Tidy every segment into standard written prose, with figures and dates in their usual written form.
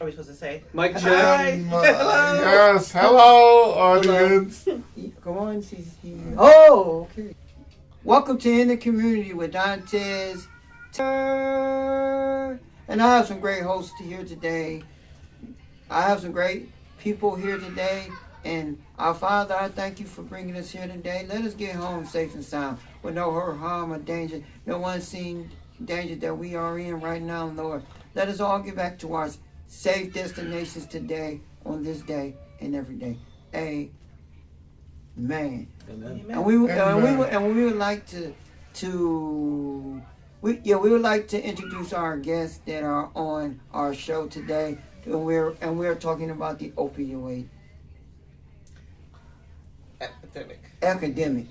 Are we supposed to say? Mike check. Hi. Hello. Yes, hello, audience. Come on, she's here. Oh, okay. Welcome to In the Community with Dantes. And I have some great hosts here today. I have some great people here today. And our Father, I thank you for bringing us here today. Let us get home safe and sound with no hurt, harm, or danger. No unseen danger that we are in right now, Lord. Let us all get back to our safe destinations today, on this day, and every day. Amen. Amen. And we would like we would like to introduce our guests that are on our show today, and we're talking about the opioid epidemic.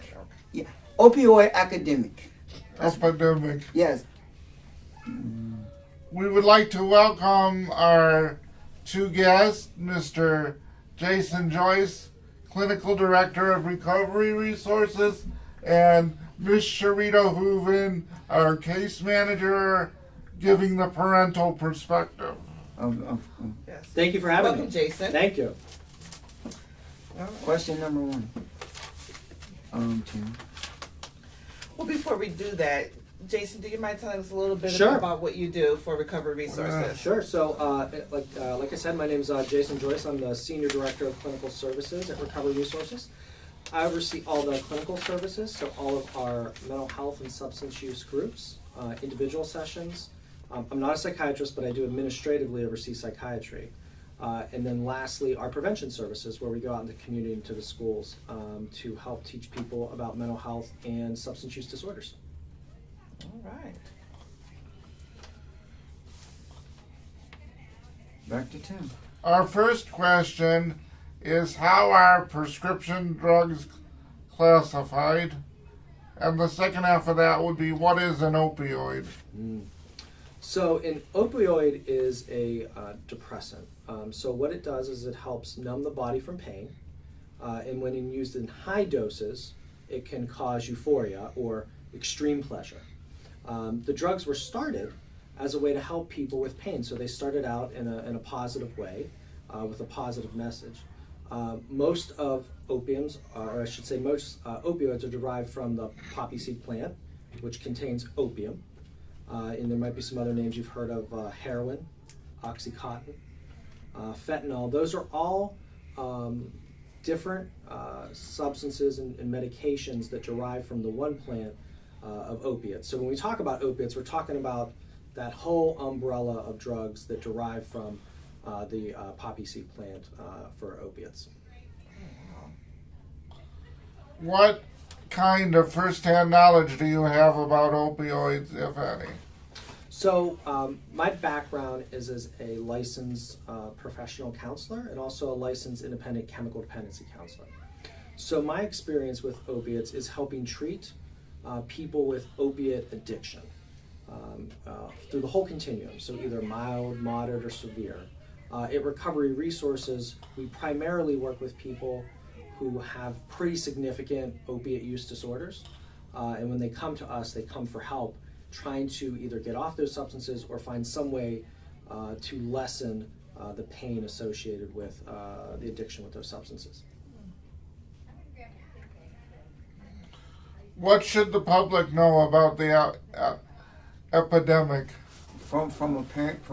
Yeah, opioid epidemic. Epidemic. Yes. We would like to welcome our two guests, Mr. Jason Joyce, Clinical Director of Recovery Resources, and Ms. Sharita Hooven, our Case Manager, giving the parental perspective. Yes. Thank you for having Welcome, me. Jason. Thank you. All right. Question number one. Tim. Well, before we do that, Jason, do you mind telling us a little bit Sure. about what you do for Recovery Resources? Sure. So, like I said, my name is Jason Joyce. I'm the Senior Director of Clinical Services at Recovery Resources. I oversee all the clinical services, so all of our mental health and substance use groups, individual sessions. I'm not a psychiatrist, but I do administratively oversee psychiatry. And then lastly, our prevention services, where we go out in the community and to the schools to help teach people about mental health and substance use disorders. All right. Back to Tim. Our first question is, how are prescription drugs classified? And the second half of that would be, what is an opioid? So an opioid is a depressant. So what it does is it helps numb the body from pain. And when used in high doses, it can cause euphoria or extreme pleasure. The drugs were started as a way to help people with pain. So they started out in a positive way with a positive message. Most of opiums, or I should say most opioids are derived from the poppy seed plant, which contains opium. And there might be some other names you've heard of, heroin, Oxycontin, fentanyl. Those are all different substances and medications that derive from the one plant of opiates. So when we talk about opiates, we're talking about that whole umbrella of drugs that derive from the poppy seed plant for opiates. What kind of first-hand knowledge do you have about opioids, if any? So my background is as a licensed professional counselor and also a licensed independent chemical dependency counselor. So my experience with opiates is helping treat people with opiate addiction through the whole continuum, so either mild, moderate, or severe. At Recovery Resources, we primarily work with people who have pretty significant opiate use disorders, and when they come to us, they come for help trying to either get off those substances or find some way to lessen the pain associated with the addiction with those substances. What should the public know about the epidemic? From a parent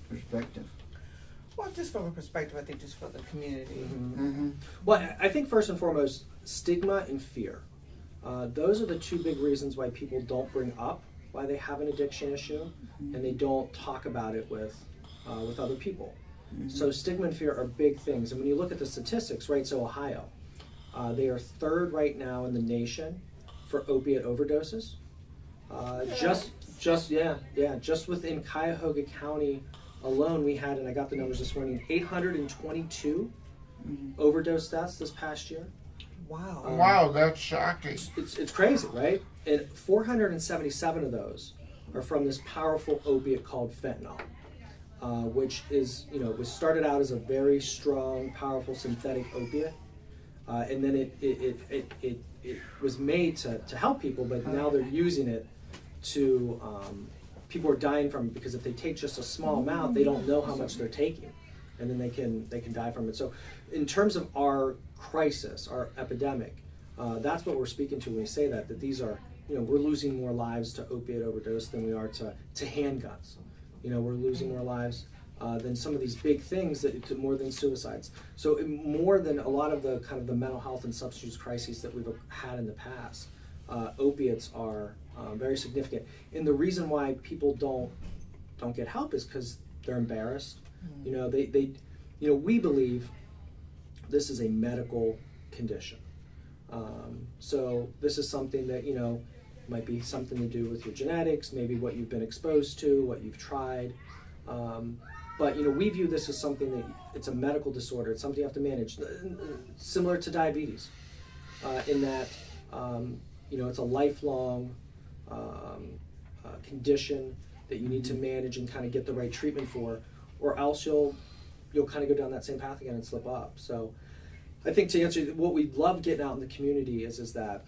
perspective. Well, just from a perspective, I think just for the community. Mm-hmm. Well, I think first and foremost, stigma and fear. Those are the two big reasons why people don't bring up why they have an addiction issue, and they don't talk about it with other people. Mm-hmm. So stigma and fear are big things. And when you look at the statistics, right, so Ohio, they are third right now in the nation for opiate overdoses. Just within Cuyahoga County alone, we had, and I got the numbers this morning, 822 overdose deaths this past year. Wow. Wow, that's shocking. It's crazy, right? And 477 of those are from this powerful opiate called fentanyl, which is, was started out as a very strong, powerful synthetic opiate, and then it was made to help people, but now they're using it to people are dying from it because if they take just a small amount, they don't know how much they're taking, and then they can die from it. So, in terms of our crisis, our epidemic, that's what we're speaking to when we say that these are, we're losing more lives to opiate overdose than we are to handguns. We're losing more lives than some of these big things, more than suicides. So more than a lot of the kind of the mental health and substance use crises that we've had in the past, opiates are very significant. And the reason why people don't get help is because they're embarrassed. We believe this is a medical condition. So this is something that, might be something to do with your genetics, maybe what you've been exposed to, what you've tried. But, we view this as something that it's a medical disorder. It's something you have to manage, similar to diabetes, in that, it's a lifelong condition that you need to manage and kind of get the right treatment for, or else you'll kind of go down that same path again and slip up. So I think to answer what we love getting out in the community is that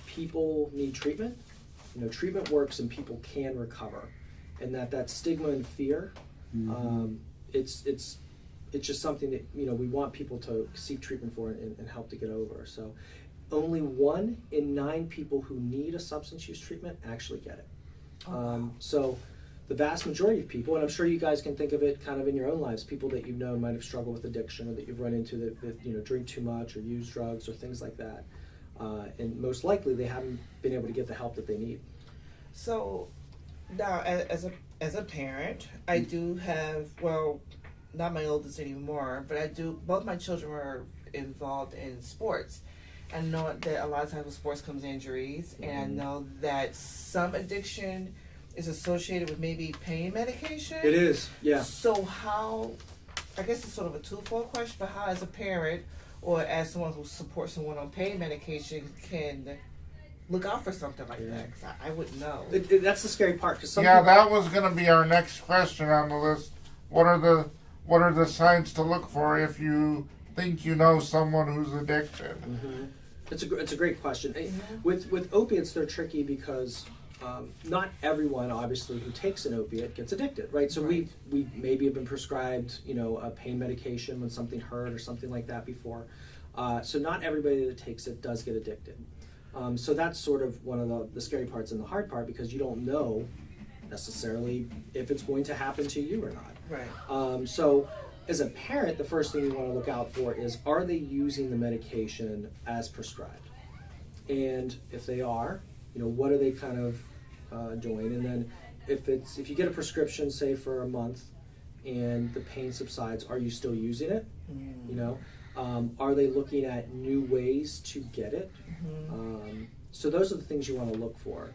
people need treatment. Treatment works and people can recover, and that stigma and fear, it's just something that we want people to seek treatment for and help to get over. So only 1 in 9 people who need a substance use treatment actually get it. So the vast majority of people, and I'm sure you guys can think of it kind of in your own lives, people that you've known might have struggled with addiction, or that you've run into that drink too much or use drugs or things like that. And most likely they haven't been able to get the help that they need. So now, as a parent, I do have, not my oldest anymore, but both my children were involved in sports. I know that a lot of times with sports comes injuries, and I know that some addiction is associated with maybe pain medication. It is, yeah. So how, I guess it's sort of a twofold question, but how as a parent or as someone who supports someone on pain medication can look out for something like that? 'Cause I wouldn't know. That's the scary part. Cause that was going to be our next question on the list. What are the signs to look for if you think you know someone who's addicted? Mm-hmm. It's a great question. With opiates, they're tricky because not everyone, obviously, who takes an opiate gets addicted, right? So we maybe have been prescribed, a pain medication when something hurt or something like that before. So not everybody that takes it does get addicted. So that's sort of one of the scary parts and the hard part, because you don't know necessarily if it's going to happen to you or not. Right. So as a parent, the first thing you want to look out for is, are they using the medication as prescribed? And if they are, what are they kind of doing? And then if you get a prescription, say for a month, and the pain subsides, are you still using it? Are they looking at new ways to get it? So those are the things you want to look for.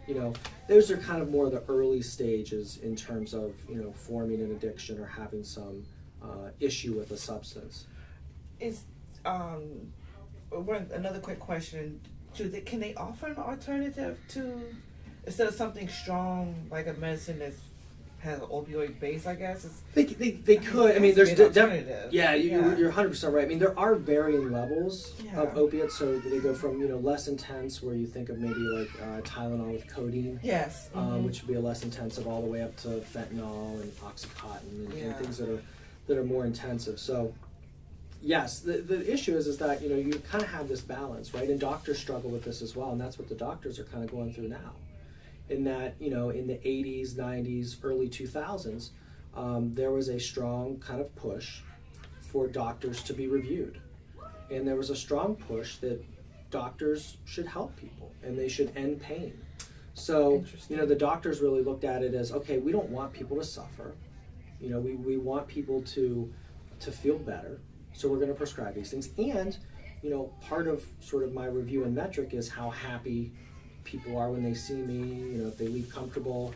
Those are kind of more the early stages in terms of forming an addiction or having some issue with a substance. Is another quick question: can they offer an alternative to, instead of something strong like a medicine that has an opioid base? I guess they could. I mean, there's definitely you're 100% right. I mean, there are varying levels Yeah. of opiates. So they go from less intense, where you think of maybe like Tylenol with codeine. Yes. Which would be a less intensive, all the way up to fentanyl and Oxycontin and Yeah. things that are more intensive. So, yes, the issue is that you kind of have this balance, right? And doctors struggle with this as well, and that's what the doctors are kind of going through now. In that, in the 80s, 90s, early 2000s, there was a strong kind of push for doctors to be reviewed, and there was a strong push that doctors should help people and they should end pain. So, the doctors really looked at it as, okay, we don't want people to suffer. We want people to feel better. So we're going to prescribe these things. And, part of sort of my review and metric is how happy people are when they see me, if they leave comfortable.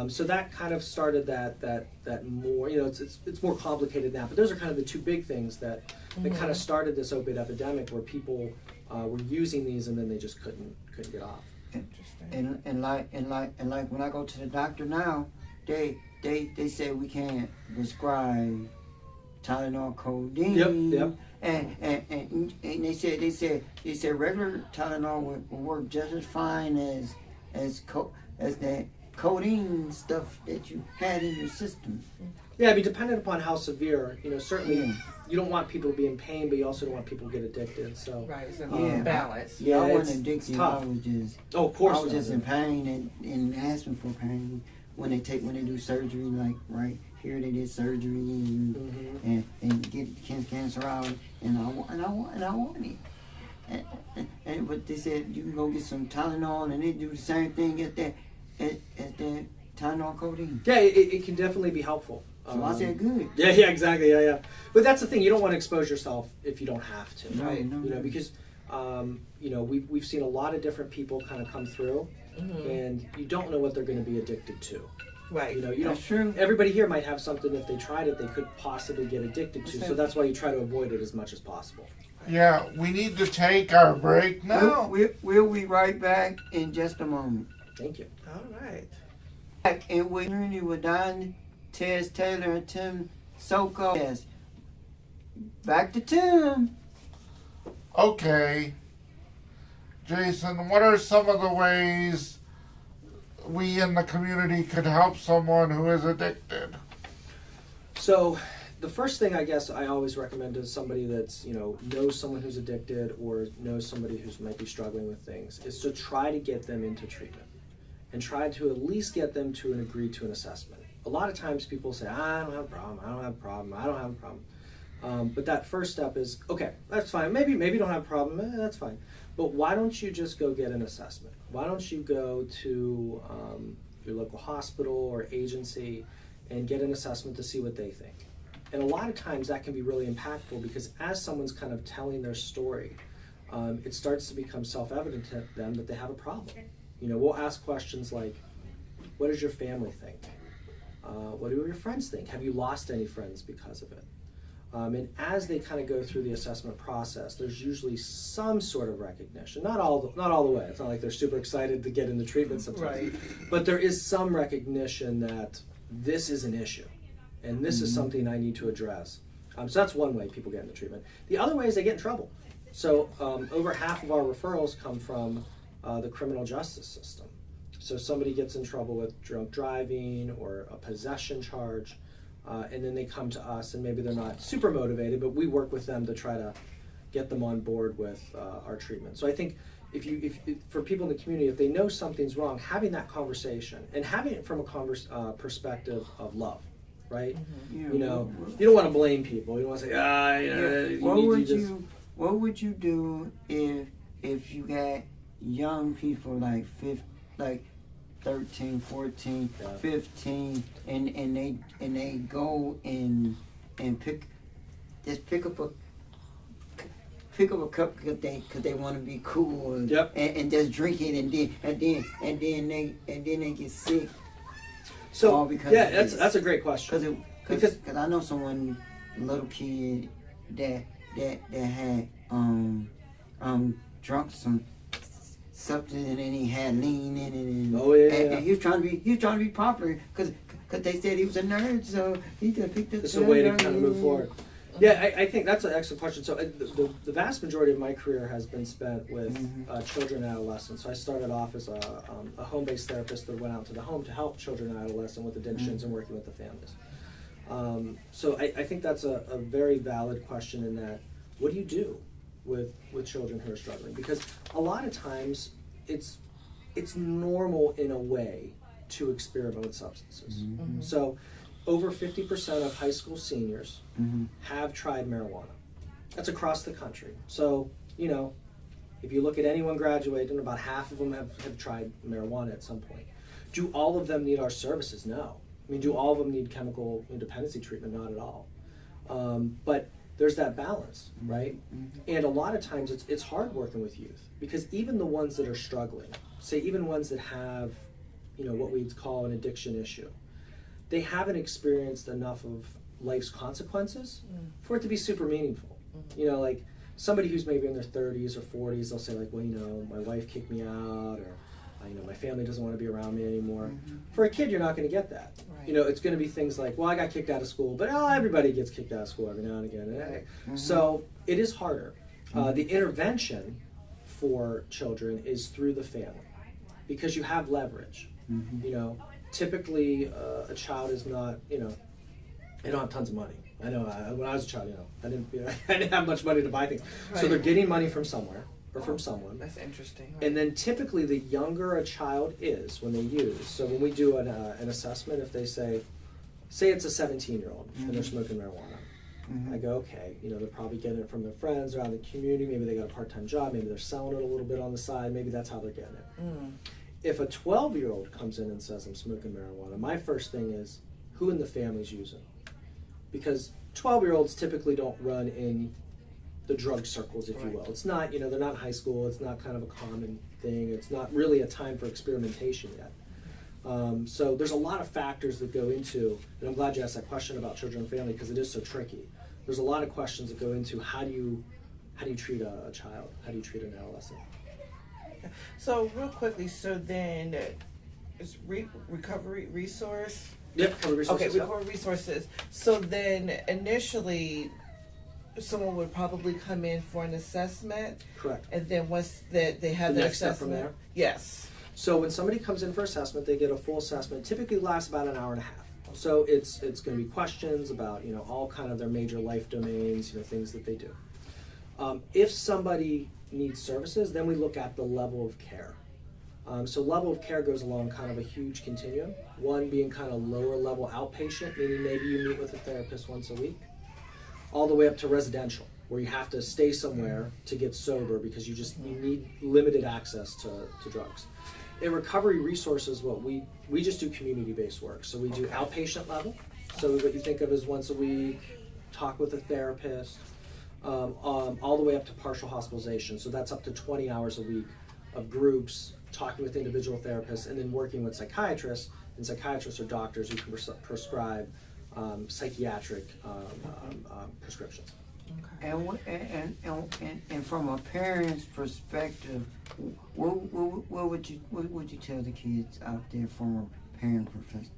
So that kind of started that more, it's more complicated now, but those are kind of the two big things that kind of started this opiate epidemic, where people were using these and then they just couldn't get off. Interesting. And like when I go to the doctor now, they say we can't prescribe Tylenol, codeine. Yep. And they said regular Tylenol will work just as fine as the codeine stuff that you had in your system. Yeah, I mean, dependent upon how severe, certainly Yeah. you don't want people to be in pain, but you also don't want people to get addicted. So, Right, it's a Yeah. balance. Yeah, I Yeah, wasn't it's addicted. tough. I was just, of course, I was not. just in pain and asking for pain when they do surgery. Like right here, they did surgery Mhm. and get cancer out, and I want it. And but they said you can go get some Tylenol, and they do the same thing as that Tylenol codeine. Yeah, it can definitely be helpful. So I said good. Yeah, exactly. Yeah. But that's the thing. You don't want to expose yourself if you don't have to. Right. No. Because we've seen a lot of different people kind of come through, and you don't know what they're going to be addicted to. Right. You don't. That's true. Everybody here might have something if they tried it they could possibly get addicted to. Okay. So that's why you try to avoid it as much as possible. Yeah, we need to take our break now. We'll be right back in just a moment. Thank you. All right. Back and we're with Don, Tez Taylor, and Tim Soko. Yes. Back to Tim. Okay. Jason, what are some of the ways we in the community could help someone who is addicted? So the first thing I guess I always recommend is somebody that's, knows someone who's addicted or knows somebody who might be struggling with things is to try to get them into treatment and try to at least get them to agree to an assessment. A lot of times people say, I don't have a problem, I don't have a problem, I don't have a problem. But that first step is, okay, that's fine. Maybe you don't have a problem, that's fine. But why don't you just go get an assessment? Why don't you go to your local hospital or agency and get an assessment to see what they think? And a lot of times that can be really impactful because as someone's kind of telling their story, it starts to become self-evident to them that they have a problem. We'll ask questions like, what does your family think? What do your friends think? Have you lost any friends because of it? And as they kind of go through the assessment process, there's usually some sort of recognition. Not all the way. It's not like they're super excited to get into treatment sometimes. Right. But there is some recognition that this is an issue, and this is something I need to address. So that's one way people get into treatment. The other way is they get in trouble. So over half of our referrals come from the criminal justice system. So somebody gets in trouble with drunk driving or a possession charge, and then they come to us, and maybe they're not super motivated, but we work with them to try to get them on board with our treatment. So I think if for people in the community, if they know something's wrong, having that conversation and having it from a perspective of love, right? Yeah, You don't want to blame people. You don't want to say, What would you do if you got young people like 13, 14, Yeah. 15, and they go and pick up a cup because they want to be cool and just drink it and then they get sick. So All because yeah, of this. that's a great question. Because I know someone, little kid that had drunk some something and then he had lean in it and he was trying to be popular because they said he was a nerd, so he just picked up. It's a way to kind of move forward. Yeah, I think that's an excellent question. So the vast majority of my career has been spent with children and adolescents. So I started off as a home-based therapist that went out to the home to help children and adolescents with addictions and working with the families. So I think that's a very valid question in that, what do you do with children who are struggling? Because a lot of times it's normal in a way to experiment with substances. So over 50% of high school seniors have tried marijuana. That's across the country. So, if you look at anyone graduating, about half of them have tried marijuana at some point. Do all of them need our services? No. I mean, do all of them need chemical dependency treatment? Not at all. But there's that balance, right? And a lot of times it's hard working with youth because even the ones that are struggling, say even ones that have, what we'd call an addiction issue, they haven't experienced enough of life's consequences for it to be super meaningful. Like somebody who's maybe in their 30s or 40s, they'll say like, well, my wife kicked me out, or my family doesn't want to be around me anymore. For a kid, you're not going to get that. Right. It's going to be things like, well, I got kicked out of school, but everybody gets kicked out of school every now and again. So it is harder. The intervention for children is through the family because you have leverage. You know, typically a child is not, you know, they don't have tons of money. I know when I was a child, you know, I didn't have much money to buy things. So Right. they're getting money from somewhere or from someone. That's interesting. Right? And then typically the younger a child is when they use, so when we do an assessment, if they say it's a 17-year-old and they're smoking marijuana, I go, okay, you know, they're probably getting it from their friends around the community, maybe they got a part-time job, maybe they're selling it a little bit on the side, maybe that's how they're getting it. If a 12-year-old comes in and says, I'm smoking marijuana, my first thing is, who in the family's using? Because 12-year-olds typically don't run in the drug circles, if you will. It's not, you know, they're not in high school, it's not kind of a common thing, it's not really a time for experimentation yet. So there's a lot of factors that go into, and I'm glad you asked that question about children and family because it is so tricky. There's a lot of questions that go into how do you treat a child, how do you treat an adolescent. So real quickly, so then is recovery resource? Yep, cover resources. Okay, recovery resources. So then initially, someone would probably come in for an assessment, Correct. and then once that they have The the next step assessment, from there? yes. So when somebody comes in for assessment, they get a full assessment. Typically lasts about an hour and a half. So it's going to be questions about, you know, all kind of their major life domains, you know, things that they do. If somebody needs services, then we look at the level of care. So level of care goes along kind of a huge continuum. One being kind of lower level outpatient, meaning maybe you meet with a therapist once a week, all the way up to residential, where you have to stay somewhere to get sober because you need limited access to drugs. In recovery resources, what we just do community-based work. So we do outpatient level. So what you think of as once a week, talk with a therapist, all the way up to partial hospitalization. So that's up to 20 hours a week of groups, talking with individual therapists, and then working with psychiatrists. And psychiatrists are doctors who can prescribe psychiatric prescriptions. And from a parent's perspective, what would you tell the kids out there from a parent perspective?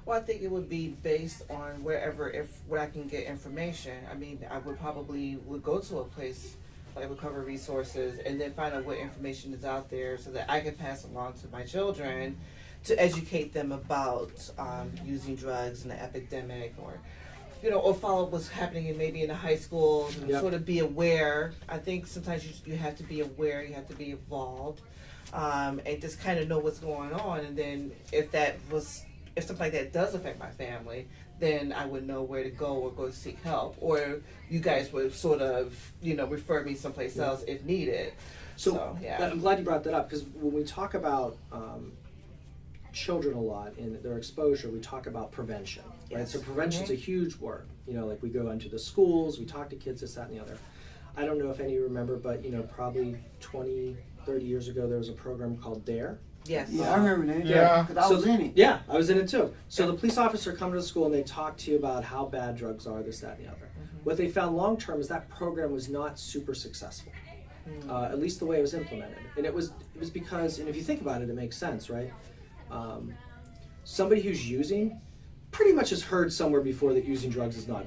Well, I think it would be based on where I can get information. I mean, I would go to a place like Recovery Resources and then find out what information is out there so that I can pass along to my children to educate them about using drugs and the epidemic, or or follow what's happening maybe in the high schools and Yep. sort of be aware. I think sometimes you have to be aware, you have to be involved, and just kind of know what's going on. And then if something like that does affect my family, then I would know where to go or go seek help. Or you guys would sort of, refer me someplace else if needed. So yeah. I'm glad you brought that up, because when we talk about children a lot and their exposure, we talk about prevention, right? Yes. So prevention's a huge word. Like we go into the schools, we talk to kids, this, that, and the other. I don't know if any of you remember, but probably 20, 30 years ago, there was a program called DARE. Yes. Yeah, I remember that. Yeah. Because I was in it. Yeah, I was in it too. So the police officer come to the school and they talk to you about how bad drugs are, this, that, and the other. What they found long term is that program was not super successful, at least the way it was implemented. And it was because, and if you think about it, it makes sense, right? Somebody who's using pretty much has heard somewhere before that using drugs is not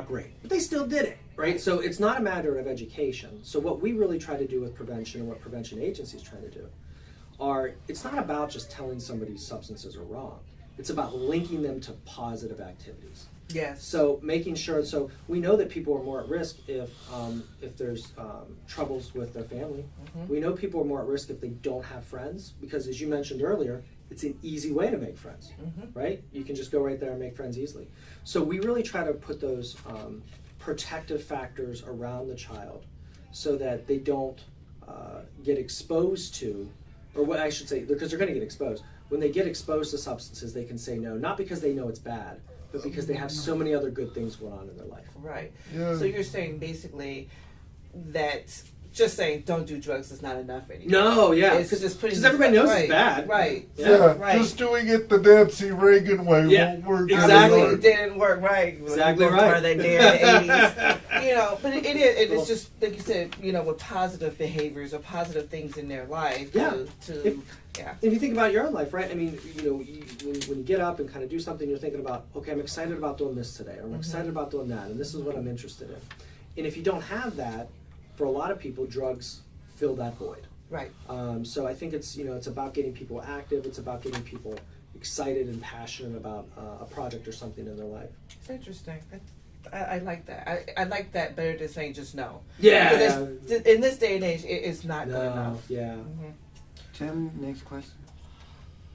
great, but they still did it, right? So it's not a matter of education. So what we really try to do with prevention and what prevention agencies try to do it's not about just telling somebody substances are wrong. It's about linking them to positive activities. Yes. So making sure, so we know that people are more at risk if there's troubles with their family. We know people are more at risk if they don't have friends, because as you mentioned earlier, it's an easy way to make friends, right? You can just go right there and make friends easily. So we really try to put those protective factors around the child so that they don't get exposed to, or what I should say, because they're going to get exposed. When they get exposed to substances, they can say no, not because they know it's bad, but because they have so many other good things going on in their life. Right. Yeah. So you're saying basically that just saying don't do drugs is not enough anymore. No, yeah, It's just putting because everybody knows right, it's bad. Right. Yeah, Right. just doing it the Nancy Reagan way Yeah, won't work. exactly. It didn't work right. Exactly Both right. Were they there in the 80s? But it is. It's just like you said. With positive behaviors or positive things in their life. Yeah. Yeah. If you think about your own life, right? I mean, when you get up and kind of do something, you're thinking about, okay, I'm excited about doing this today, or I'm excited about doing that, and this is what I'm interested in. And if you don't have that, for a lot of people, drugs fill that void. Right. So I think it's it's about getting people active. It's about getting people excited and passionate about a project or something in their life. It's interesting. I like that. I like that better than saying just no. Yeah. Because in this day and age, it's not good No. enough. Yeah. Mhm. Tim, next question.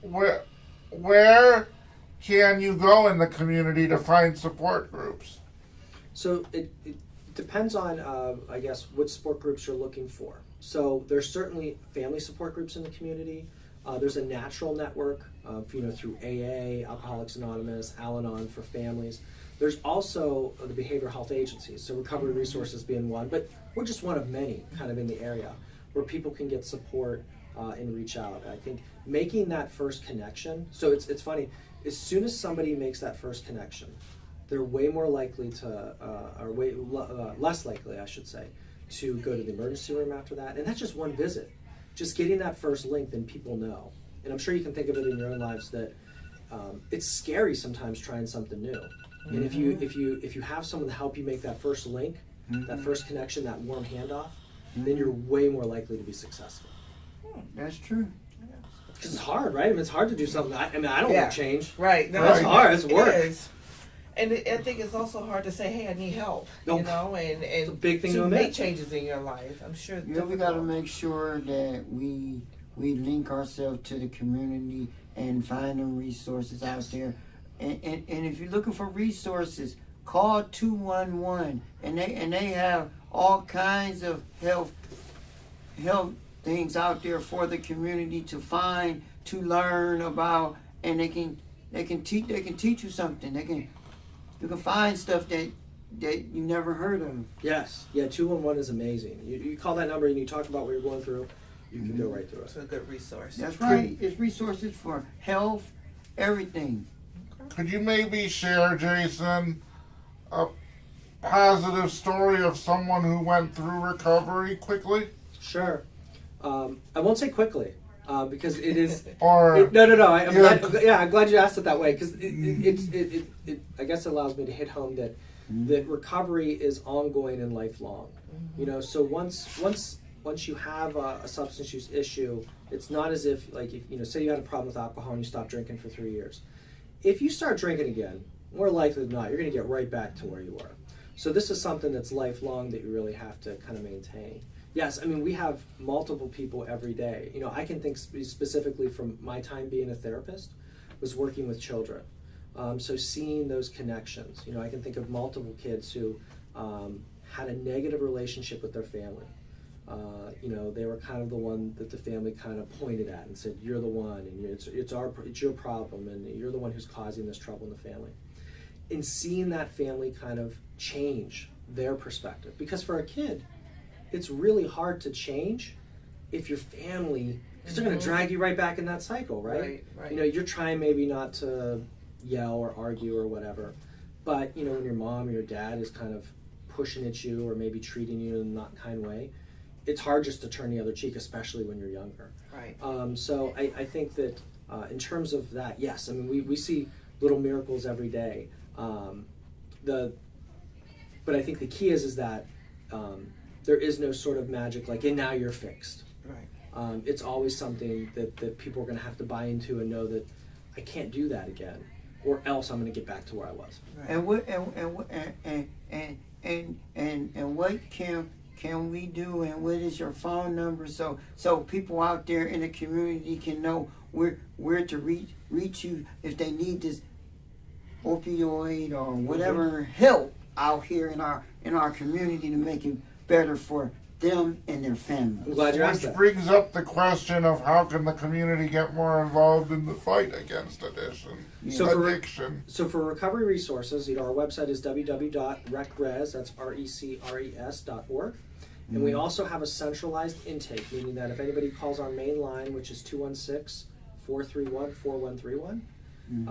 Where can you go in the community to find support groups? So it depends on, I guess, which support groups you're looking for. So there's certainly family support groups in the community. There's a natural network, through AA, Alcoholics Anonymous, Al-Anon for families. There's also the behavioral health agencies, so Recovery Resources being one, but we're just one of many kind of in the area where people can get support and reach out. I think making that first connection, so it's funny, as soon as somebody makes that first connection, they're way more likely to, less likely, I should say, to go to the emergency room after that. And that's just one visit. Just getting that first link, then people know. And I'm sure you can think of it in your own lives that it's scary sometimes trying something new. And if you have someone to help you make that first link, that first connection, that warm handoff, then you're way more likely to be successful. That's true. Because it's hard, right? I mean, it's hard to do something. I don't Yeah. want to change. Right. No, It's hard. It's work. It is. And I think it's also hard to say, "Hey, I need help," Nope. and It's a big thing to to make admit. changes in your life. I'm sure. Yeah, we got to difficult. make sure that we link ourselves to the community and find them resources out there. And if you're looking for resources, call 211, and they have all kinds of health things out there for the community to find, to learn about, and they can teach you something. You can find stuff that you never heard of. Yes. Yeah, 211 is amazing. You call that number and you talk about what you're going through, you can go right through it. It's a good resource. That's right. It's resources for health, everything. Could you maybe share, Jason, a positive story of someone who went through recovery quickly? Sure. I won't say quickly because it is. Or No. I'm Yeah. glad you asked it that way because it I guess it allows me to hit home that recovery is ongoing and lifelong. So once you have a substance use issue, it's not as if say you had a problem with alcohol and you stopped drinking for 3 years. If you start drinking again, more likely than not, you're going to get right back to where you were. So this is something that's lifelong that you really have to kind of maintain. Yes, I mean, we have multiple people every day. I can think specifically from my time being a therapist, was working with children. So seeing those connections, I can think of multiple kids who had a negative relationship with their family. They were kind of the one that the family kind of pointed at and said, "You're the one, and it's your problem, and you're the one who's causing this trouble in the family." And seeing that family kind of change their perspective, because for a kid, it's really hard to change if your family, because they're going to drag you right back in that cycle, right? Right. You're trying maybe not to yell or argue or whatever, but when your mom or your dad is kind of pushing at you or maybe treating you in a not kind way, it's hard just to turn the other cheek, especially when you're younger. Right. So I think that in terms of that, yes, I mean, we see little miracles every day. But I think the key is that there is no sort of magic like, and now you're fixed. Right. It's always something that people are going to have to buy into and know that I can't do that again, or else I'm going to get back to where I was. Right. And what can we do, and what is your phone number so people out there in the community can know where to reach you if they need this opioid or whatever help out here in our community to make it better for them and their families. I'm glad you asked Which that. brings up the question of how can the community get more involved in the fight against addiction? So for Recovery Resources, our website is www.recres, that's recres.org. And we also have a centralized intake, meaning that if anybody calls our main line, which is 216-431-4131,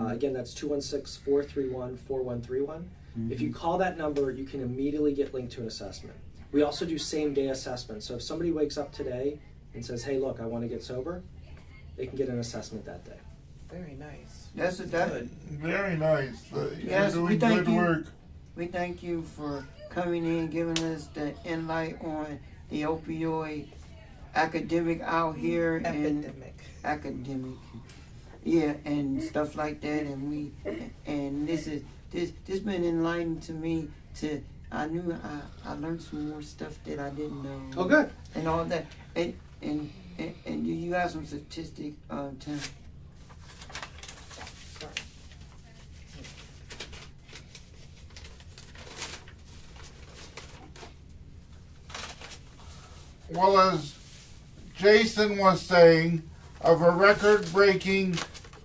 again, that's 216-431-4131. If you call that number, you can immediately get linked to an assessment. We also do same-day assessments. So if somebody wakes up today and says, "Hey, look, I want to get sober," they can get an assessment that day. Very nice. That's Good. Very nice. Yes, You're we doing thank good you. work. We thank you for coming in, giving us the insight on the opioid academic out here and Epidemic. academic, yeah, and stuff like that. And this been enlightening to me. I learned some more stuff that I didn't know. Oh, good. And all that. And you got some statistics, Tim. Well, as Jason was saying, of a record-breaking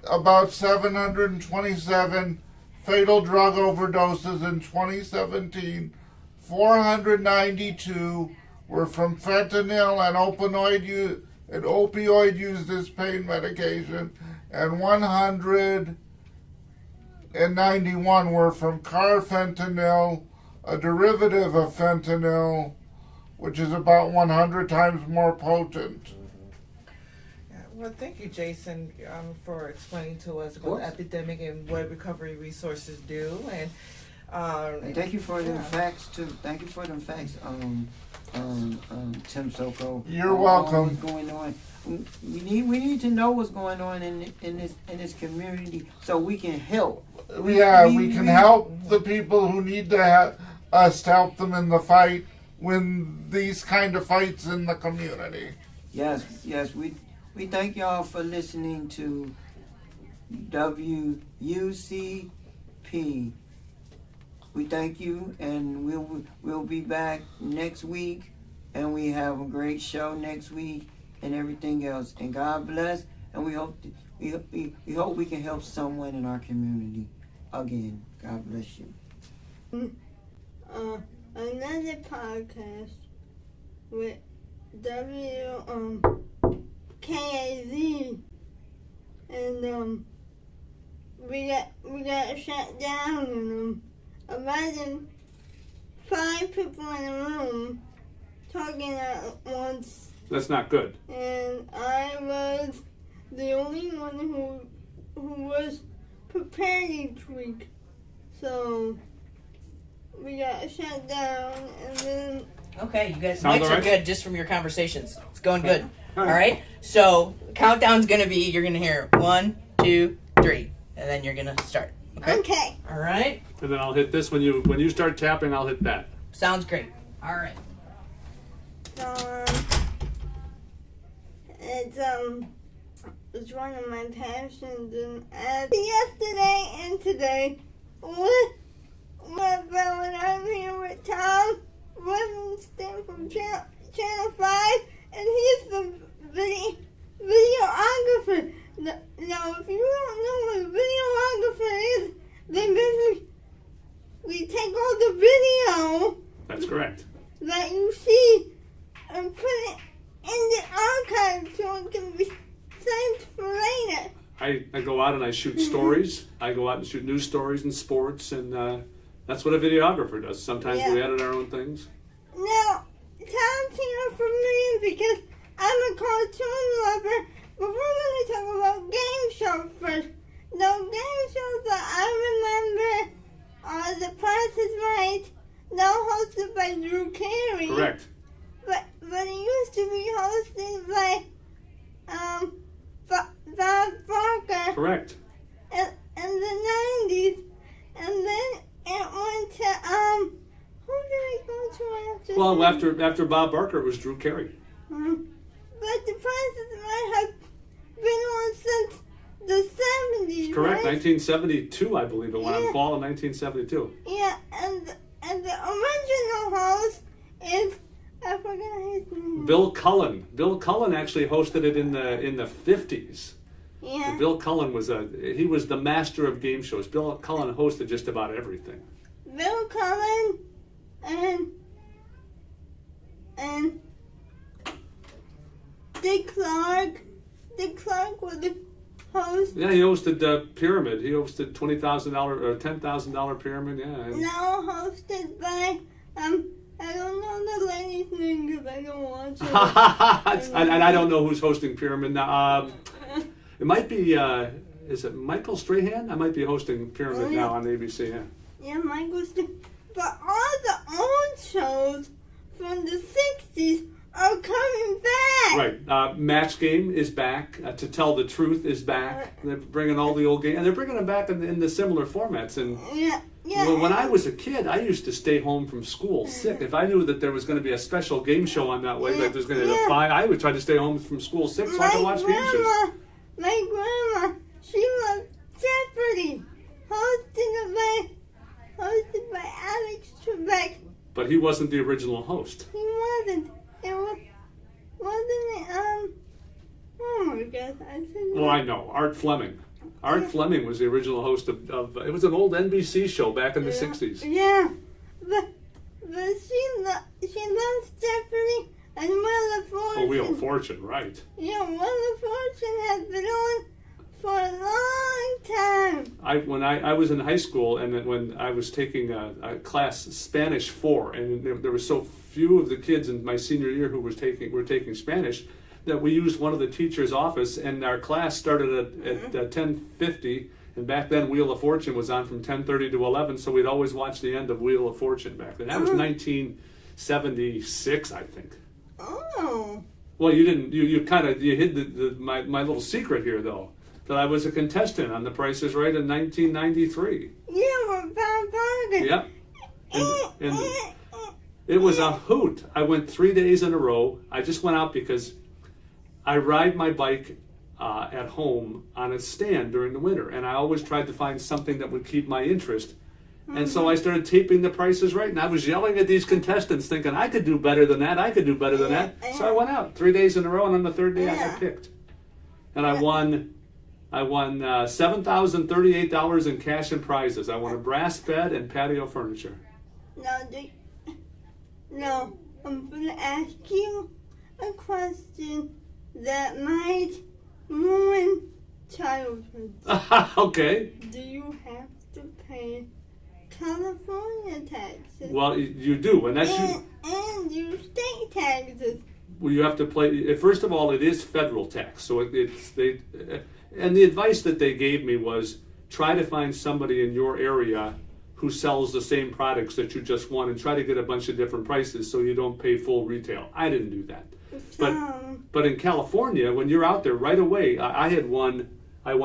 about 727 fatal drug overdoses in 2017, 492 were from fentanyl and opioid used as pain medication, and 191 were from carfentanil, a derivative of fentanyl, which is about 100 times more potent. Yeah, well, thank you, Jason, for explaining to us about the epidemic and what recovery resources do. And thank you for them yeah. facts too. Thank you for them facts, Tim Soko. You're on welcome. What's going on? We need to know what's going on in this community so we can help. Yeah, we can help the people who need to us to help them in the fight when these kind of fights in the community. Yes. We thank y'all for listening to WUCP. We thank you, and we'll be back next week, and we have a great show next week and everything else. And God bless, and we hope we hope we can help someone in our community again. God bless you. Another podcast with KAZ, and we got shut down, and imagine 5 people in a room talking at once, That's not good. and I was the only one who was prepared each week, so we got shut down, and then Okay, you guys, Sounds mics all are right? good just from your conversations. It's going good. All All right. right. So countdown's gonna be, you're gonna hear 1, 2, 3, and then you're gonna start. Okay. okay. All right. And then I'll hit this when you start tapping. I'll hit that. Sounds great. All right. It's one of my passions, and yesterday and today, what about when I'm here with Tom Livingston from Channel 5, and he's the videographer. Now, if you don't know what a videographer is, then basically we take all the video That's correct. that you see and put it in the archive so it can be saved for later. I go out and I shoot stories. I go out and shoot news stories and sports, and that's what a videographer does. Sometimes we Yeah. edit our own things. Now, Tom's here for me because I'm a cartoon lover, but we're going to talk about game shows first. The game shows that I remember are The Price is Right, now hosted by Drew Carey. Correct. But it used to be hosted by Bob Barker Correct. in the 90s, and then it went to who did it go to after? Well, that? after Bob Barker, it was Drew Carey. But The Price is Right has been on since the 70s. Correct. Right? 1972, I believe it went Yeah. on fall of 1972. Yeah, and the original host is, I forgot his name. Bill Cullen. Bill Cullen actually hosted it in the 50s. Yeah. Bill Cullen was he was the master of game shows. Bill Cullen hosted just about everything. Bill Cullen and Dick Clark. Dick Clark was the host. Yeah, he hosted Pyramid. He hosted $20,000 or $10,000 Pyramid. Yeah. and- Now hosted by I don't know the lady's name because I don't watch it. and I don't know who's hosting Pyramid now. It might be. Is it Michael Strahan? I might be hosting Pyramid now on ABC. Yeah. Yeah, Michael But all the old shows from the 60s are coming back. Right. Match Game is back. To Tell the Truth is back. They're bringing all the old games, and they're bringing them back in the similar formats. And Yeah, yeah. well, when I was a kid, I used to stay home from school sick. If I knew that there was going to be a special game show on that way, like there's going to be a five, I would try to stay home from school sick so I could watch game shows. My grandma, she loved Jeopardy, hosted by Alex Trebek. But he wasn't the original host. He wasn't. Wasn't it? Oh my God! I said. Well, I know. Art Fleming. Art Fleming was the original host of it was an old NBC show back in the 60s. Yeah, but she loves Jeopardy and Wheel of Fortune. Oh, Wheel of Fortune, right. Yeah, Wheel of Fortune has been on for a long time. When I was in high school, and then when I was taking a class Spanish 4, and there were so few of the kids in my senior year who were taking Spanish, that we used one of the teacher's office, and our class started at 10:50, and back then Wheel of Fortune was on from 10:30 to 11, so we'd always watch the end of Wheel of Fortune back then. That was 1976, I think. Oh. Well, you didn't. You kind of hid my little secret here, though, that I was a contestant on The Price is Right in 1993. You were Bob Barker. Yep. And it was a hoot. I went 3 days in a row. I just went out because I ride my bike at home on a stand during the winter, and I always tried to find something that would keep my interest. And so I started taping The Price is Right, and I was yelling at these contestants, thinking I could do better than that. I could do better than that. So I went out 3 days in a row, and on the third day I got picked, and I won $7,038 in cash and prizes. I won a brass bed and patio furniture. No, I'm gonna ask you a question that might ruin childhood. Okay. Do you have to pay California taxes? Well, you do, and that's and your state taxes. well, you have to play. First of all, it is federal tax, so it's they. And the advice that they gave me was try to find somebody in your area who sells the same products that you just won, and try to get a bunch of different prices so you don't pay full retail. I didn't do that, but in California, when you're out there right away, I won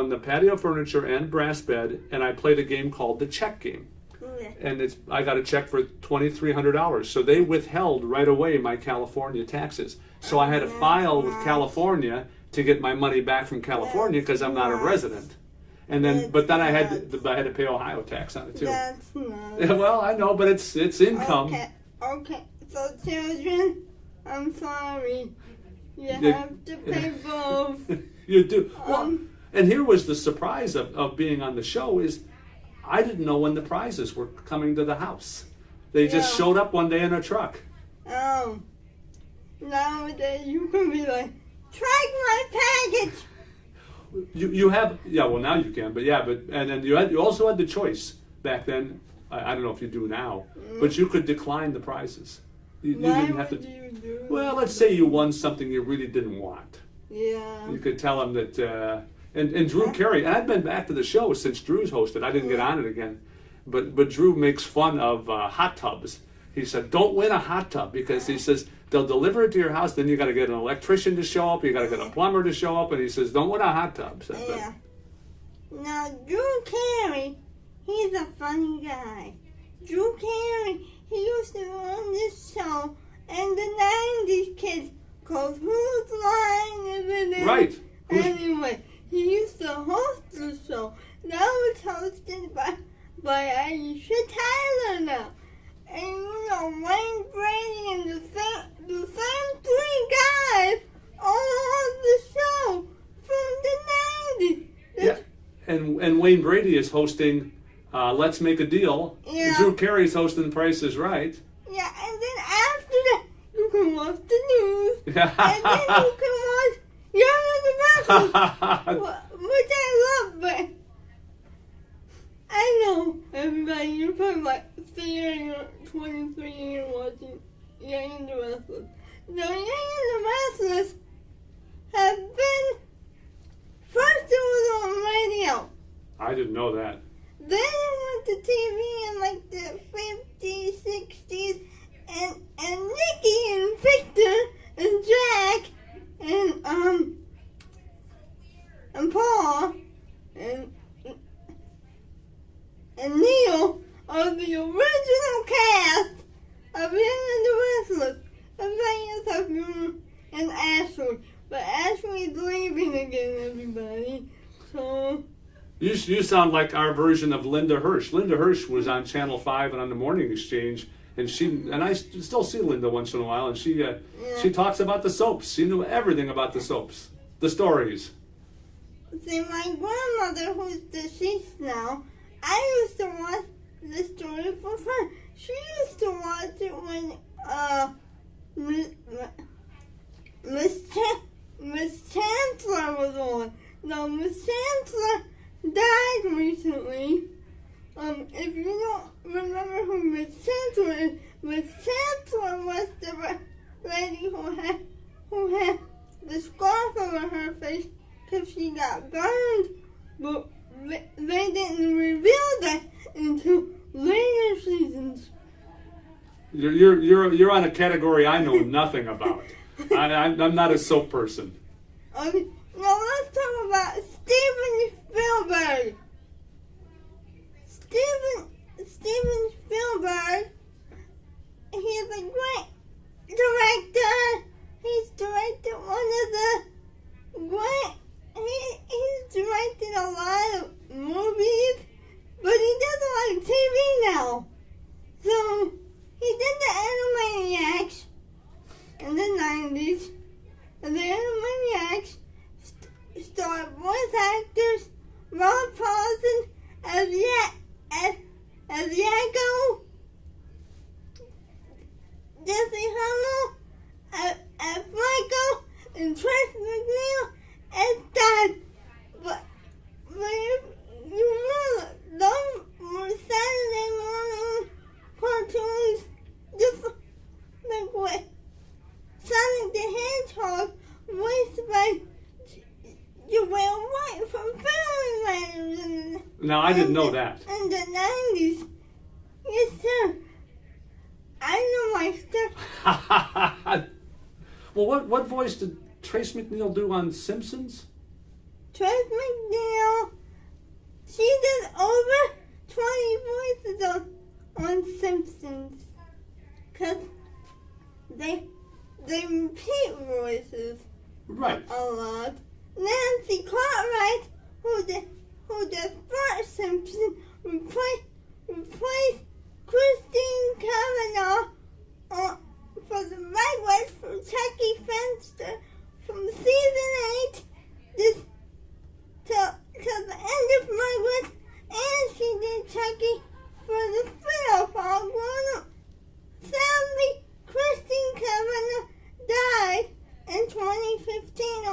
the patio furniture and brass bed, and I played a game called the check game. And I got a check for $2,300. So they withheld right away my California taxes. So I had to file with California to get my money back from California because I'm not a resident. And then, but then I had to pay Ohio tax on it too. That's nice. Yeah, well, I know, but it's income. Okay. So children, I'm sorry. You Yeah. have to pay both. You do. Well, and here was the surprise of being on the show is I didn't know when the prizes were coming to the house. They just showed up one day in a truck. Nowadays you can be like, track my package. You have well now you can, but and then you also had the choice back then. I don't know if you do now, but you could decline the prizes. You Why didn't have would to. you do Well, let's say you won something you really didn't want. Yeah. You could tell them that. And Drew Carey, and I've been back to the show since Drew's hosted. I didn't get on it again, but Drew makes fun of hot tubs. He said, "Don't win a hot tub," because he says they'll deliver it to your house. Then you got to get an electrician to show up. You got to get a plumber to show up, and he says, "Don't win a hot tub." So, Yeah. Now, Drew Carey, he's a funny guy. Drew Carey, he used to run this show, and the 90s kids called Whose Line Is It? Right. Anyway, he used to host the show. Now it's hosted by Aisha Tyler now. And you know, Wayne Brady and the same three guys all on the show from the 90s. yeah. And Wayne Brady is hosting Let's Make a Deal. Yeah. Drew Carey's hosting Price is Right. Yeah, and then after that, you can watch the news. And then you can watch Young and the Restless, which I love, but I know everybody, you're probably like 3 or 23 and watching Young and the Restless. Now, Young and the Restless have been, first it was on radio. I didn't know that. Then it went to TV in like the 50s, 60s, and Nikki and Victor, and Jack and Paul and Neil are the original cast of Young and the Restless. And Phineas and Ashley. But Ashley's leaving again, everybody. So You sound like our version of Linda Hirsch. Linda Hirsch was on Channel 5 and on the Morning Exchange, and I still see Linda once in a while, and she talks about the soaps. She knew everything about the soaps, the stories. see, my grandmother, who's deceased now, I used to watch the story for fun. She used to watch it when Miss Chancellor was on. Now, Miss Chancellor died recently. If you don't remember who Miss Chancellor is, Miss Chancellor was the lady who had the scarf over her face because she got burned, but they didn't reveal that until later seasons. You're on a category I know nothing about. I'm not a soap person. Okay, now let's talk about Steven Spielberg. Steven Spielberg, he's a great director. He's directed one of the great, he's directed a lot of movies, but he does a lot of TV now. So, he did the Animaniacs in the 90s, and the Animaniacs starred voice actors Ron Paulson as Yakko, Jesse Hummel as Michael, and Trace McNeil as Dad. But if you remember, those were Saturday morning cartoons, just like what Sonic the Hedgehog, voiced by Joel White from Family Matters. Now, I didn't know that. In the 90s. Yes, sir. I know my stuff. Well, what voice did Trace McNeil do on Simpsons? Trace McNeil, she did over 20 voices on Simpsons. Because they repeat voices Right. a lot. Nancy Cartwright, who did Bart Simpson, replaced Christine Cavanaugh for the Right for Chucky Fenster from season 8 till the end of Margaret, and she did Chucky for the spin-off All Grown Up. Sadly, Christine Cavanaugh died in 2015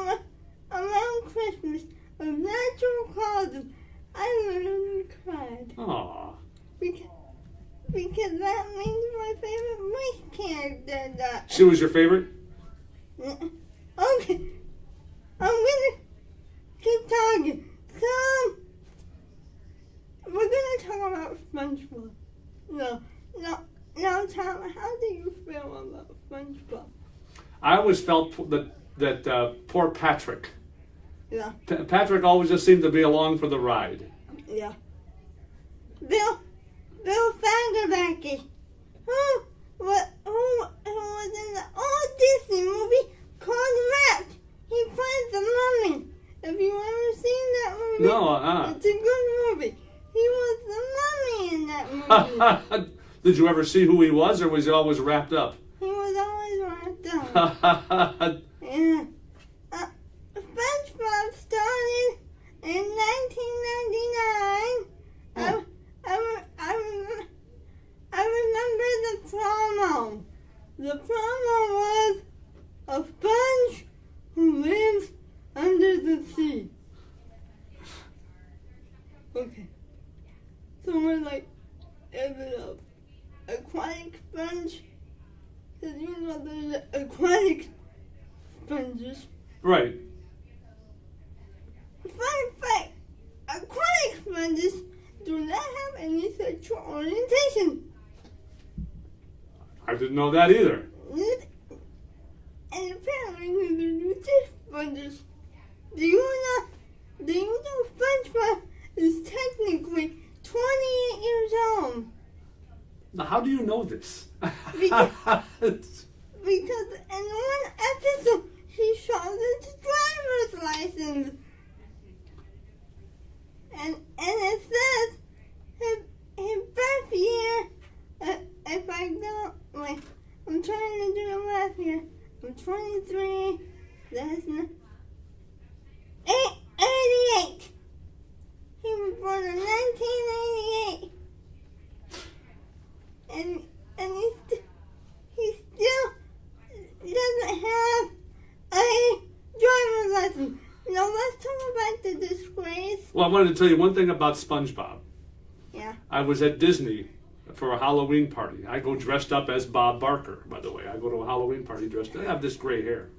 around Christmas of natural causes. I literally cried. Aww. Because that means my favorite voice character died. She was your favorite? Okay. I'm gonna keep talking. So, we're gonna talk about SpongeBob. Now, Tom, how do you feel about SpongeBob? I always felt that poor Patrick. Yeah. Patrick always just seemed to be along for the ride. Yeah. Bill Fagerbakke, who was in the old Disney movie called Wrapped. He plays the mummy. Have you ever seen that movie? No, It's a good movie. He was the mummy in that movie. Did you ever see who he was, or was he always wrapped up? He was always wrapped up. Yeah. SpongeBob started in 1999. I remember the promo. The promo was a sponge who lives under the sea. Okay. So we're like, is it an aquatic sponge? Because you know there's aquatic sponges. Right. Fun fact, aquatic sponges do not have any sexual orientation. I didn't know that either. and apparently they're new test sponges. Do you know SpongeBob is technically 28 years old? Now, how do you know this? Because in one episode, he showed his driver's license. And it says his birth year, if I don't, wait, I'm trying to do the math here. I'm 23, that's 88. He was born in 1988. And he still doesn't have a driver's license. Now let's talk about the disgrace. Well, I wanted to tell you one thing about SpongeBob. Yeah. I was at Disney for a Halloween party. I go dressed up as Bob Barker, by the way. I go to a Halloween party dressed. I have this gray hair.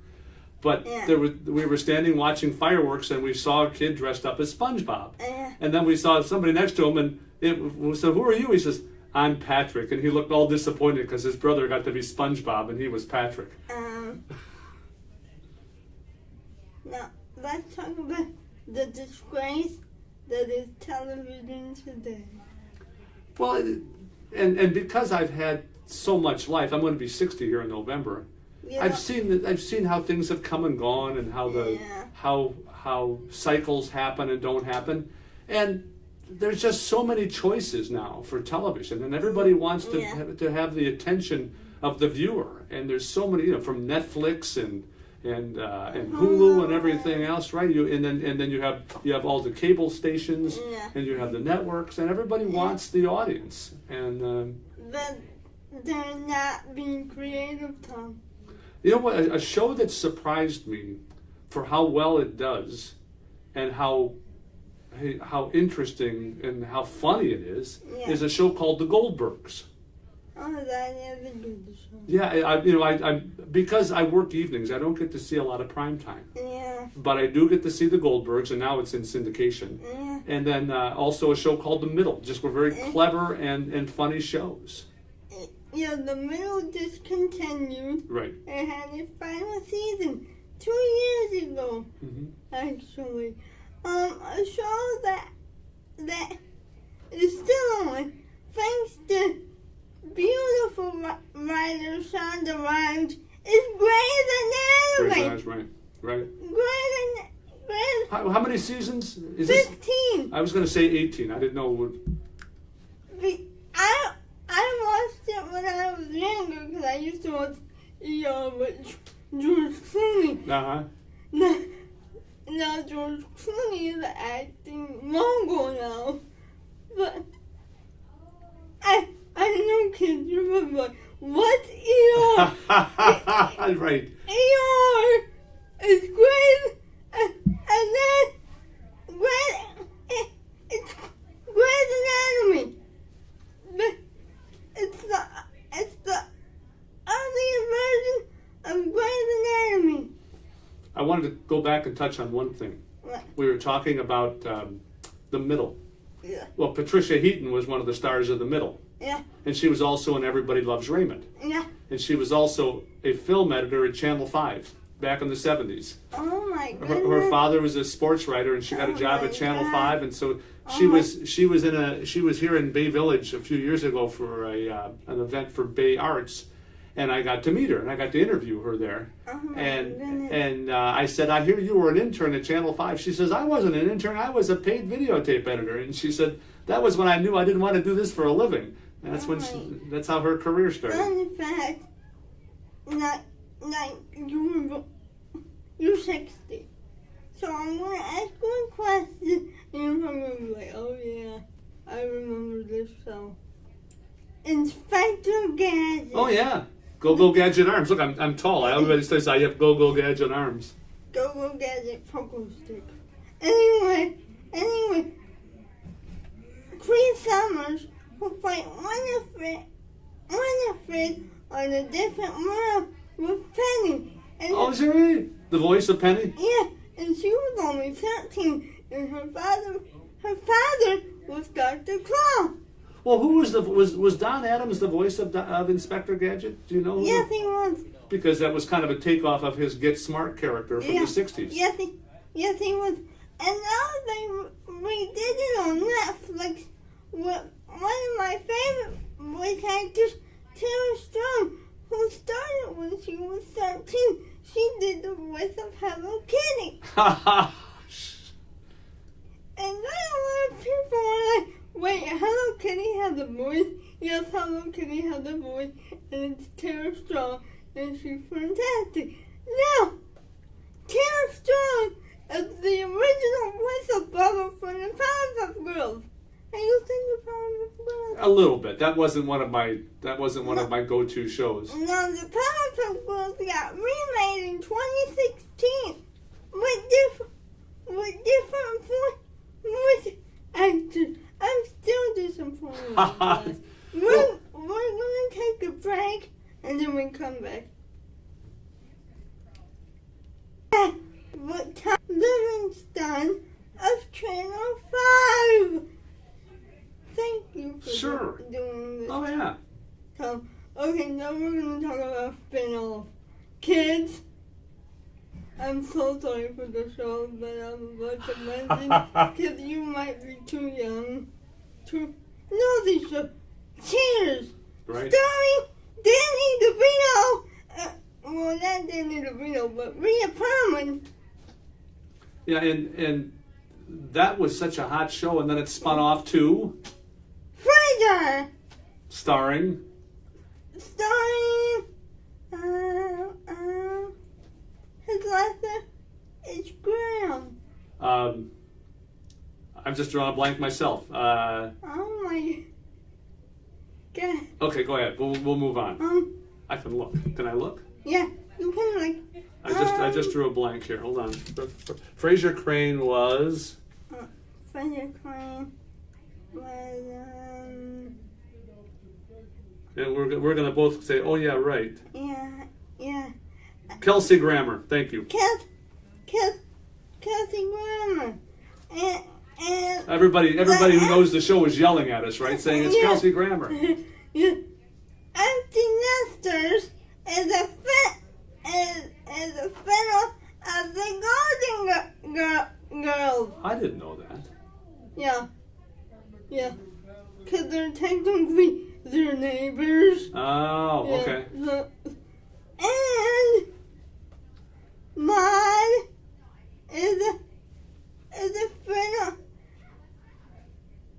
But Yeah. we were standing watching fireworks, and we saw a kid dressed up as SpongeBob. Yeah. And then we saw somebody next to him, and we said, "Who are you?" He says, "I'm Patrick." And he looked all disappointed because his brother got to be SpongeBob, and he was Patrick. Now let's talk about the disgrace that is television today. Well, and because I've had so much life, I'm going to be 60 here in November. Yeah. I've seen how things have come and gone, and how Yeah. how cycles happen and don't happen, and there's just so many choices now for television, and everybody wants to Yeah. have the attention of the viewer, and there's so many, from Netflix and Hulu and everything else, right? And then you have all the cable stations, Yeah. and you have the networks, and everybody wants the audience, and. But they're not being creative, Tom. You know what? A show that surprised me for how well it does, and how interesting and how funny it is a show called The Goldbergs. Oh, that is a good show. Yeah, I because I work evenings, I don't get to see a lot of prime time, Yeah. but I do get to see The Goldbergs, and now it's in syndication. Yeah. And then also a show called The Middle. Just were very clever and funny shows. Yeah, The Middle discontinued. Right. It had its final season 2 years ago, Hmm. actually. A show that is still on, thanks to beautiful writer Shonda Rhimes, is Grey's Anatomy. Right. Grey's How many seasons is this? 15. I was going to say 18. I didn't know it would. I watched it when I was younger because I used to watch with George Clooney. Uh-huh. Now George Clooney is an acting mogul now, but I know kids remember like, what's ER? Right. ER is great, and then it's Grey's Anatomy. But it's the earlier version of Grey's Anatomy. I wanted to go back and touch on one thing. What? We were talking about The Middle. Yeah. Well, Patricia Heaton was one of the stars of The Middle. Yeah. And she was also in Everybody Loves Raymond. Yeah. And she was also a film editor at Channel 5 back in the 70s. Oh my goodness. Her father was a sports writer, and she got a Oh job my at Channel God. 5, and so Oh she my- was here in Bay Village a few years ago for an event for Bay Arts, and I got to meet her, and I got to interview her there. Oh my And goodness. I said, "I hear you were an intern at Channel 5." She says, "I wasn't an intern. I was a paid videotape editor." And she said, "That was when I knew I didn't want to do this for a living." And that's that's how her career started. Fun fact, you're 60. So I'm going to ask you a question, and you're going to be like, oh yeah, I remember this show. Inspector Gadget. Oh yeah, Go Gadget arms. Look, I'm tall. Everybody says I have Go Gadget arms. Go Gadget poker stick. Anyway, Queen Summers will fight Winifred on a different world with Penny. And Oh, is it really? The voice of Penny? yeah, and she was only 13, and her father was Dr. Claw. Well, who was was Don Adams the voice of Inspector Gadget? Do you know? Yes, he was. because that was kind of a takeoff of his Get Smart character from the 60s. Yes, he was. And now they redid it on Netflix. One of my favorite voice actors, Tara Strong, who started when she was 13. She did the voice of Hello Kitty. And then a lot of people were like, wait, Hello Kitty has a voice? Yes, Hello Kitty has a voice, and it's Tara Strong, and she's fantastic. Now, Tara Strong is the original voice of Bubba from the Powerpuff Girls. Have you seen the Powerpuff Girls? A little bit. That wasn't one of my go-to shows. No, the Powerpuff Girls got remade in 2016 with different voice actors. I'm still disappointed. We're gonna take a break and then we come back. But Tom Livingston of Channel 5. Thank you for Sure. doing this. Oh yeah. Tom. Okay, now we're gonna talk about spin-off. Kids, I'm so sorry for the show that I'm about to mention, because you might be too young to know these shows. Cheers! Right. Starring Danny DeVito, well, not Danny DeVito, but Rhea Perlman. Yeah, and that was such a hot show, and then it spun off to Frasier! starring. His last name is Graham. I'm just drawing a blank myself. Oh my god. Okay, go ahead. We'll move on. I can look. Can I look? Yeah, you can like. I just drew a blank here. Hold on. Fraser Crane was. Frasier Crane was And we're gonna both say, oh yeah, right. yeah. Kelsey Grammer. Thank you. Kelsey Grammer. And Everybody who knows the show is yelling at us, right? Saying it's Yeah. Kelsey Grammer. yeah. Empty Nesters is a spin-off of the Golden Girls. I didn't know that. Yeah. Because they're technically their neighbors. Oh, Yeah, okay. and Maud is a spin-off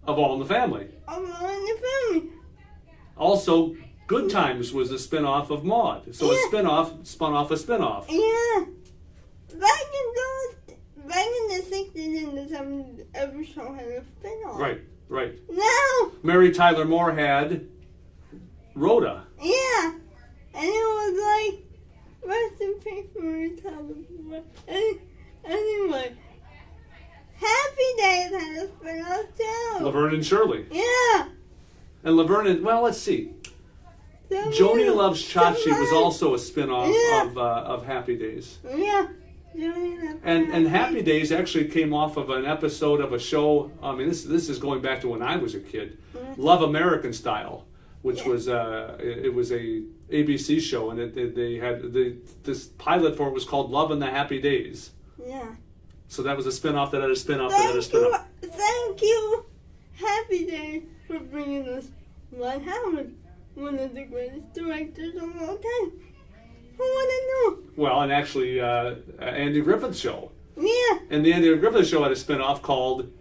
Of All in the Family. of All in the Family. Also, Good Times was a spin-off of Maude. So a Yeah. spin-off spun off a spin-off. Yeah. Back in the 60s and the 70s, every show had a spin-off. Right. Now, Mary Tyler Moore had Rhoda. yeah. And it was like, rest in peace, Mary Tyler Moore. Anyway, Happy Days had a spin-off too. Laverne and Shirley. Yeah. And Laverne and, well, let's see. Joni Loves Chachi was also a spin-off Yeah. of Happy Days. Yeah. And Happy Days actually came off of an episode of a show. I mean, this is going back to when I was a kid. Love American Style, which was it was a ABC show, and they had this pilot for it was called Love and the Happy Days. Yeah. So that was a spin-off that had a spin-off that had a spin-off. Thank you, Happy Days, for bringing us Ron Howard, one of the greatest directors of all time. Who would have known? Well, and actually Andy Griffith Show. Yeah. And the Andy Griffith Show had a spin-off called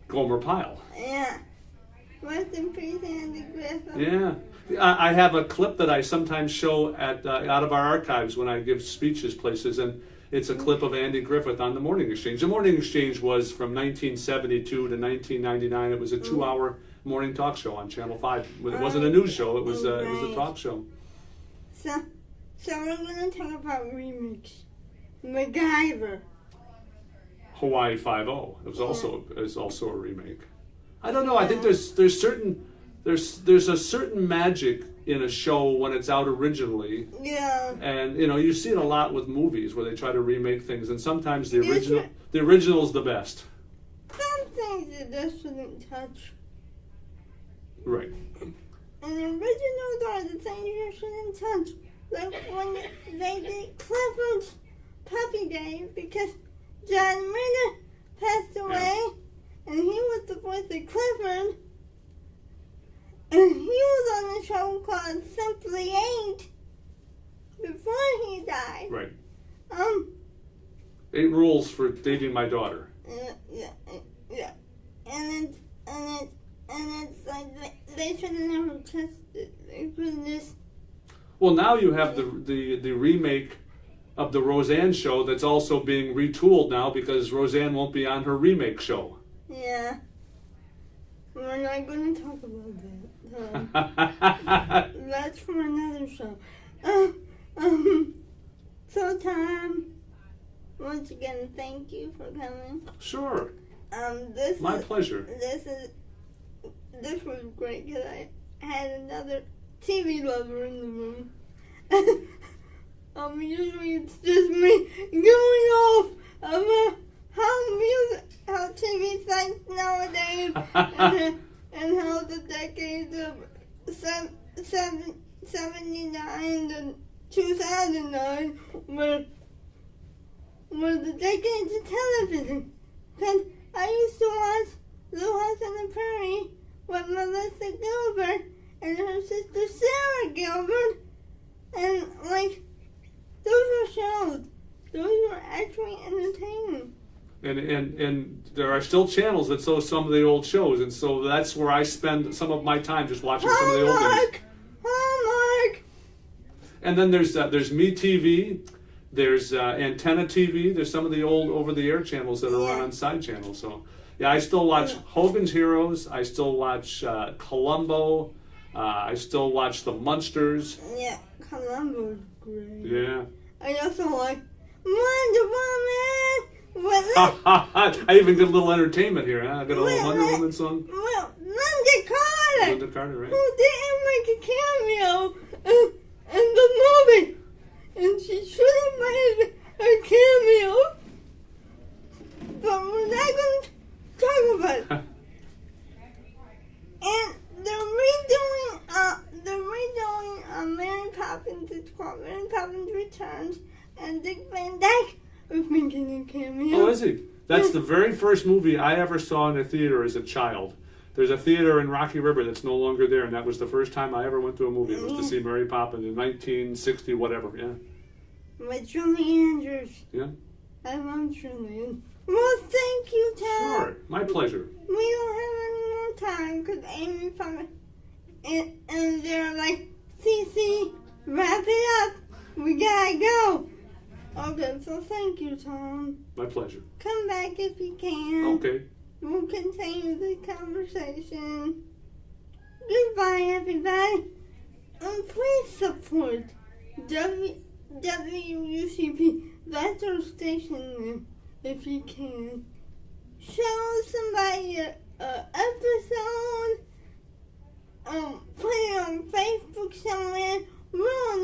Gomer Pyle. Yeah. Rest in peace, Andy Griffith. Yeah. I have a clip that I sometimes show at out of our archives when I give speeches places, and it's a clip of Andy Griffith on The Morning Exchange. The Morning Exchange was from 1972 to 1999. It was a 2-hour morning talk show on Channel 5. It wasn't a news show. It was a talk show. So we're going to talk about remakes. MacGyver. Hawaii Five-0. It was also a remake. I don't know. I think there's a certain magic in a show when it's out originally. Yeah. And you see it a lot with movies where they try to remake things, and sometimes the original's the best. Some things you just shouldn't touch. Right. And the originals are the things you shouldn't touch. like when they did Clifford's Puppy Day, because John Ritter passed away, and he was the voice of Clifford, and he was on a show called Simply 8 before he died. Right. 8 rules for dating my daughter. Yeah. And it's like they should have never tested it. They could have just. Well, now you have the remake of the Roseanne show that's also being retooled now because Roseanne won't be on her remake show. Yeah. We're not going to talk about that. That's for another show. So Tom, once again, thank you for coming. Sure. This My was, pleasure. This was great because I had another TV lover in the room. Usually it's just me going off about how TV sites nowadays and how the decades of 79 to 2009 were the decades of television. Because I used to watch Little House on the Prairie with Melissa Gilbert and her sister Sarah Gilbert, and like those were shows. Those were actually entertaining. And there are still channels that show some of the old shows, and so that's where I spend some of my time just watching some of the old days. Hallmark! And then there's MeTV, there's Antenna TV, there's some of the old over-the-air channels that are run on side channels. So, yeah, I still watch Hogan's Heroes, I still watch Columbo, I still watch The Munsters. Yeah, Columbo's great. Yeah. I also like Wonder Woman! I even get a little entertainment here. Huh? I got a little Wonder Woman song. Well, Linda Carter! Linda Carter, right? Who didn't make a cameo in the movie. And she should have made a cameo. But we're not going to talk about it. And they're redoing Mary Poppins. It's called Mary Poppins Returns. And Dick Van Dyke is making a cameo. Oh, is he? That's the very first movie I ever saw in a theater as a child. There's a theater in Rocky River that's no longer there, and that was the first time I ever went to a movie. It was to see Mary Poppins in 1960, whatever, yeah. With Julie Andrews. Yeah. I love Julie. Well, thank you, Tom. Sure, my pleasure. We don't have any more time because Amy found it, and they're like, CC, wrap it up. We gotta go. Okay, so thank you, Tom. My pleasure. Come back if you can. Okay. We'll continue the conversation. Goodbye, everybody. And please support WUCP. That's our station name, if you can. Show somebody an episode. Put it on Facebook somewhere. We're on